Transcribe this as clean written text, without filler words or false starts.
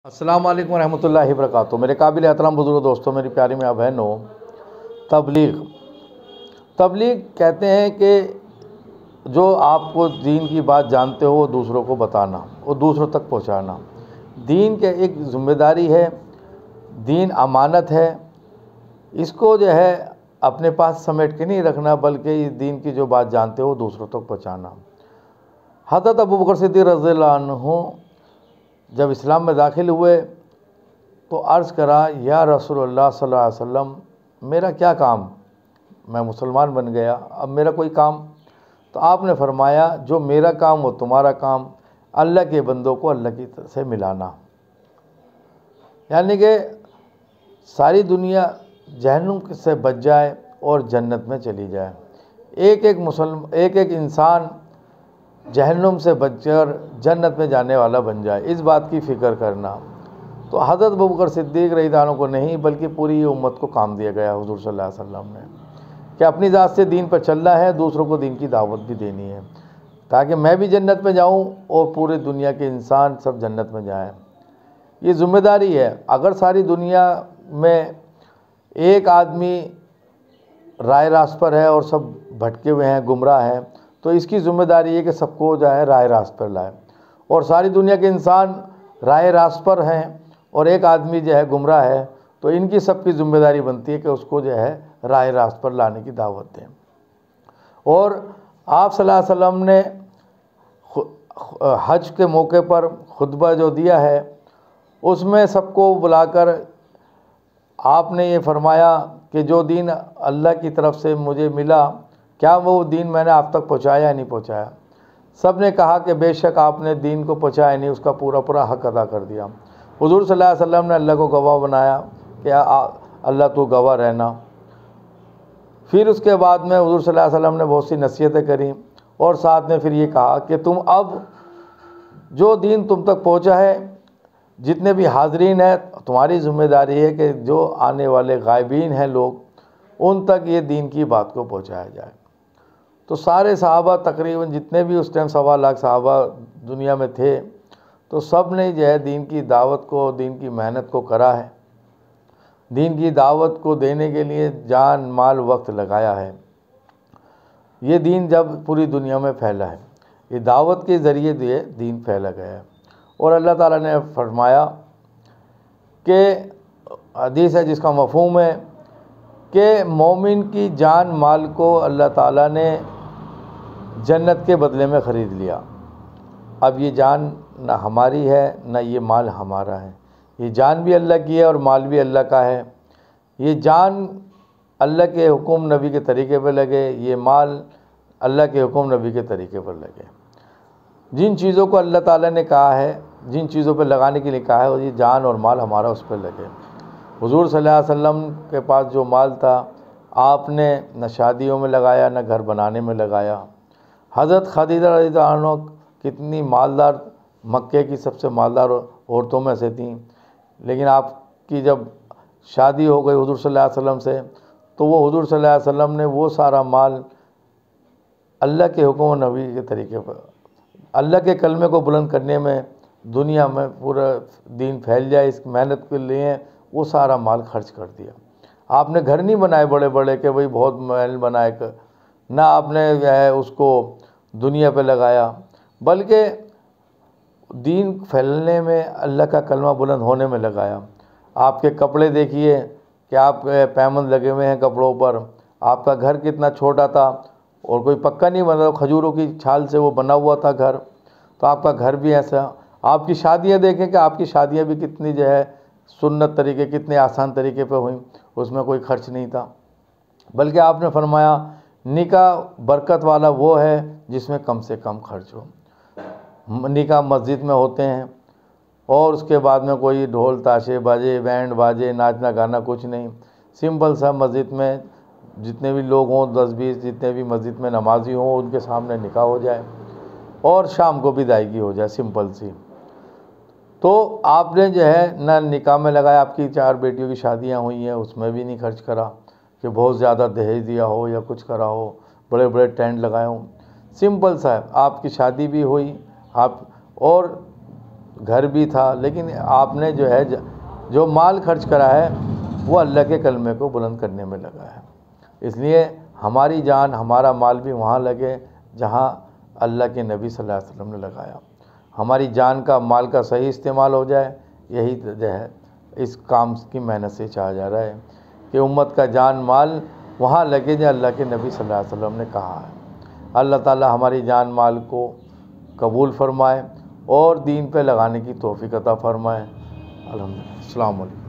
السلام علیکم ورحمۃ اللہ وبرکاتہ۔ میرے قابل احترام بزرگ دوستوں، میری پیاری ماں بہنوں، تبلیغ کہتے ہیں کہ جو آپ کو دین کی بات جانتے ہو وہ دوسروں کو بتانا اور دوسروں تک پہنچانا۔ دین کے ایک ذمہ داری ہے، دین امانت ہے، اس کو جو ہے اپنے پاس سمیٹ کے نہیں رکھنا، بلکہ اس دین کی جو بات جانتے ہو دوسروں تک پہنچانا۔ حضرت ابوبکر صدیق رضی اللہ عنہ جب اسلام میں داخل ہوئے تو عرض کرا، یا رسول اللہ صلی اللہ علیہ وسلم، میرا کیا کام؟ میں مسلمان بن گیا، اب میرا کوئی کام؟ تو آپ نے فرمایا، جو میرا کام وہ تمہارا کام، اللہ کے بندوں کو اللہ کی طرف سے ملانا۔ یعنی کہ ساری دنیا جہنم سے بچ جائے اور جنت میں چلی جائے، ایک انسان جہنم سے بچ کر جنت میں جانے والا بن جائے، اس بات کی فکر کرنا۔ تو حضرت ابوبکر صدیق رضی اللہ عنہ کو نہیں بلکہ پوری امت کو کام دیا گیا حضور صلی اللہ علیہ وسلم نے، کہ اپنی ذات سے دین پر چلنا ہے، دوسروں کو دین کی دعوت بھی دینی ہے، تاکہ میں بھی جنت میں جاؤں اور پورے دنیا کے انسان سب جنت میں جائیں۔ یہ ذمہ داری ہے۔ اگر ساری دنیا میں ایک آدمی راہ راست پر ہے اور سب بھٹکے ہوئے ہیں، گمراہ ہیں، تو اس کی ذمہ داری ہے کہ سب کو جو ہے راہ راست پر لائے، اور ساری دنیا کے انسان راہ راست پر ہیں اور ایک آدمی جو ہے گمراہ ہے، تو ان کی سب کی ذمہ داری بنتی ہے کہ اس کو جو ہے راہ راست پر لانے کی دعوت دیں۔ اور آپ صلی اللہ علیہ وسلم نے حج کے موقع پر خطبہ جو دیا ہے، اس میں سب کو بلا کر آپ نے یہ فرمایا کہ جو دین اللہ کی طرف سے مجھے ملا، کیا وہ دین میں نے آپ تک پہنچایا یا نہیں پہنچایا؟ سب نے کہا کہ بے شک آپ نے دین کو پہنچایا نہیں، اس کا پورا حق ادا کر دیا۔ حضور صلی اللہ علیہ وسلم نے اللہ کو گواہ بنایا کہ اللہ تو گواہ رہنا۔ پھر اس کے بعد میں حضور صلی اللہ علیہ وسلم نے بہت سی نصیحتیں کریں، اور ساتھ میں پھر یہ کہا کہ تم اب جو دین تم تک پہنچا ہے، جتنے بھی حاضرین ہیں، تمہاری ذمہ داری ہے کہ جو آنے والے غائبین ہیں لوگ، ان تک یہ دین کی بات کو پہنچایا جائے۔ تو سارے صحابہ تقریباً جتنے بھی اس ٹائم 1.25 لاکھ صحابہ دنیا میں تھے، تو سب نے جو ہے دین کی دعوت کو، دین کی محنت کو کرا ہے، دین کی دعوت کو دینے کے لیے جان مال وقت لگایا ہے۔ یہ دین جب پوری دنیا میں پھیلا ہے، یہ دعوت کے ذریعے دین پھیلا گیا ہے۔ اور اللہ تعالیٰ نے فرمایا کہ حدیث ہے جس کا مفہوم ہے کہ مومن کی جان مال کو اللہ تعالیٰ نے جنت کے بدلے میں خرید لیا۔ اب یہ جان نہ ہماری ہے نہ یہ مال ہمارا ہے، یہ جان بھی اللہ کی ہے اور مال بھی اللہ کا ہے۔ یہ جان اللہ کے حکم نبی کے طریقے پر لگے، یہ مال اللہ کے حکم نبی کے طریقے پر لگے۔ جن چیزوں کو اللہ تعالیٰ نے کہا ہے، جن چیزوں پہ لگانے کے لیے کہا ہے، وہ یہ جان اور مال ہمارا اس پہ لگے۔ حضور صلی اللہ علیہ وسلم کے پاس جو مال تھا، آپ نے نہ شادیوں میں لگایا نہ گھر بنانے میں لگایا۔ حضرت خدیجہ رضی اللہ عنہ کتنی مالدار، مکے کی سب سے مالدار عورتوں میں سے تھیں، لیکن آپ کی جب شادی ہو گئی حضور صلی اللہ علیہ وسلم سے، تو وہ حضور صلی اللہ علیہ وسلم نے وہ سارا مال اللہ کے حکم و نبی کے طریقے پر، اللہ کے کلمے کو بلند کرنے میں، دنیا میں پورا دین پھیل جائے اس محنت کے لیے، وہ سارا مال خرچ کر دیا۔ آپ نے گھر نہیں بنائے بڑے بڑے کہ بھئی بہت محل بنائے کر، نہ آپ نے جو ہے اس کو دنیا پہ لگایا، بلکہ دین پھیلنے میں، اللہ کا کلمہ بلند ہونے میں لگایا۔ آپ کے کپڑے دیکھیے کہ آپ پیمند لگے ہوئے ہیں کپڑوں پر، آپ کا گھر کتنا چھوٹا تھا اور کوئی پکا نہیں بنا، کھجوروں کی چھال سے وہ بنا ہوا تھا گھر، تو آپ کا گھر بھی ایسا۔ آپ کی شادیاں دیکھیں کہ آپ کی شادیاں بھی کتنی جو ہے سنت طریقے، کتنے آسان طریقے پہ ہوئیں، اس میں کوئی خرچ نہیں تھا، بلکہ آپ نے فرمایا نکاح برکت والا وہ ہے جس میں کم سے کم خرچ ہو۔ نکاح مسجد میں ہوتے ہیں، اور اس کے بعد میں کوئی ڈھول تاشے باجے، بینڈ باجے، ناچنا گانا کچھ نہیں، سمپل سا مسجد میں جتنے بھی لوگ ہوں، 10-20 جتنے بھی مسجد میں نمازی ہوں، ان کے سامنے نکاح ہو جائے اور شام کو وداعیگی ہو جائے، سمپل سی۔ تو آپ نے جو ہے نہ نکاح میں لگایا، آپ کی 4 بیٹیوں کی شادیاں ہوئی ہیں، اس میں بھی نہیں خرچ کرا کہ بہت زیادہ دہیج دیا ہو یا کچھ کرا ہو، بڑے بڑے ٹینٹ لگائے ہوں، سمپل سا ہے۔ آپ کی شادی بھی ہوئی، آپ اور گھر بھی تھا، لیکن آپ نے جو ہے جو مال خرچ کرا ہے وہ اللہ کے کلمے کو بلند کرنے میں لگا ہے۔ اس لیے ہماری جان، ہمارا مال بھی وہاں لگے جہاں اللہ کے نبی صلی اللہ علیہ وسلم نے لگایا۔ ہماری جان کا، مال کا صحیح استعمال ہو جائے، یہی جو ہے اس کام کی محنت سے چاہا جا رہا ہے کہ امت کا جان مال وہاں لگے جہاں اللہ کے نبی صلی اللہ علیہ وسلم نے کہا ہے۔ اللہ تعالی ہماری جان مال کو قبول فرمائے اور دین پہ لگانے کی توفیق عطا فرمائے۔ الحمدللہ۔ السلام علیکم۔